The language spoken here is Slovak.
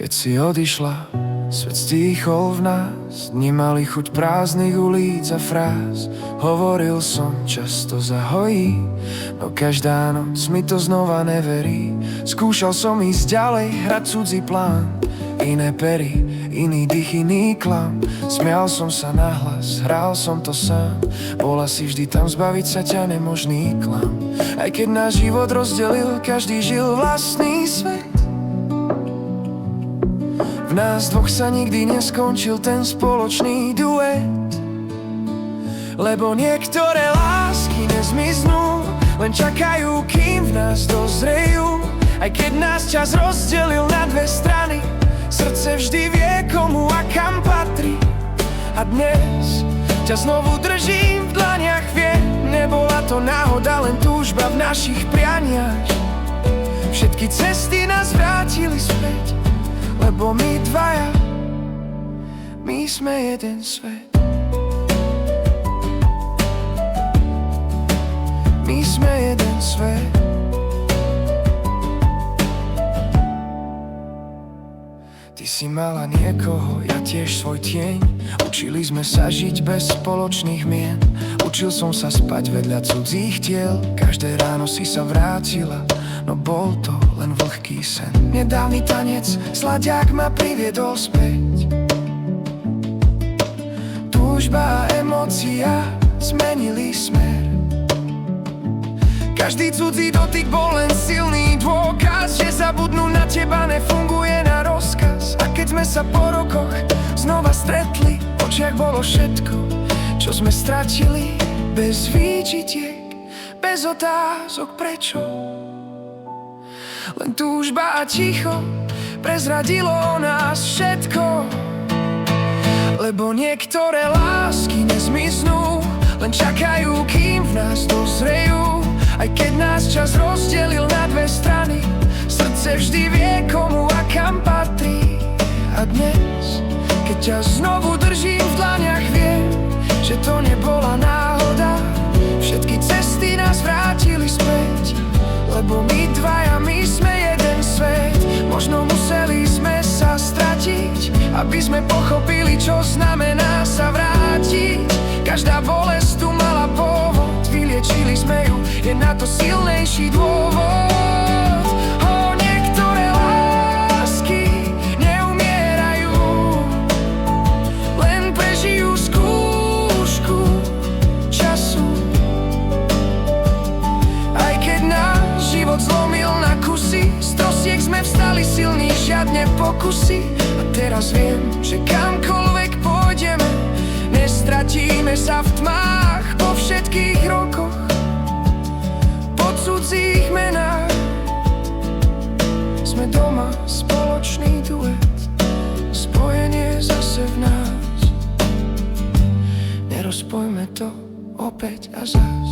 Keď si odišla, svet stíchol v nás, nemali chuť prázdnych ulíc a fráz. Hovoril som, často zahojí, no každá noc mi to znova neverí. Skúšal som ísť ďalej, hrať cudzí plán, iné pery, iný dých, iný klam. Smial som sa nahlas, hral som to sám, bola si vždy tam zbaviť sa ťa nemožný klam. Aj keď náš život rozdelil, každý žil vlastný svet. V nás dvoch sa nikdy neskončil ten spoločný duet. Lebo niektoré lásky nezmiznú, len čakajú, kým v nás dozrejú. Aj keď nás čas rozdelil na dve strany, srdce vždy vie, komu a kam patrí. A dnes ťa znovu držím v dlaniach, viem, nebola to náhoda, len túžba v našich prianiach. Všetky cesty nás vrátili späť, lebo my dvaja, my sme jeden svet. My sme jeden svet. Ty si mala niekoho, ja tiež svoj tieň. Učili sme sa žiť bez spoločných mien. Učil som sa spať vedľa cudzích tiel. Každé ráno si sa vrátila, no bol to len vlhký sen. Nedávny tanec, sladiak ma priviedol späť. Túžba a emócia zmenili smer. Každý cudzí dotyk bol len silný dôkaz, že zabudnúť na teba nefunguje na rozkaz. A keď sme sa po rokoch znova stretli, v očiach bolo všetko, čo sme stratili. Bez výčitiek, bez otázok prečo, len túžba a ticho prezradilo nás všetko. Lebo niektoré lásky nezmiznú, len čakajú, kým v nás dozrejú. Aj keď nás čas rozdelil na dve strany, srdce vždy vie, komu a kam patrí. A dnes, keď ťa znovu držím v dlaniach, viem, že to nebola náhoda. Všetky cesty nás vrátili späť, lebo my dvaja, my sme jeden svet. Možno museli sme sa stratiť, aby sme pochopili, čo znamená sa vrátiť. Každá bolesť tu mala pôvod, vyliečili sme ju, je na to silnejší dôvod. O, niektoré lásky neumierajú, len prežijú skúšku času. Aj keď náš život zlomil na kusy, z trosiek sme vstali silní, žiadne pokusy. A teraz viem, že kamkoľvek pôjdeme, nestratíme sa v tmách po všetkých rokoch, po cudzích menách. Sme doma, spoločný duet, spojenie zase v nás. Nerozpojme to opäť a zas.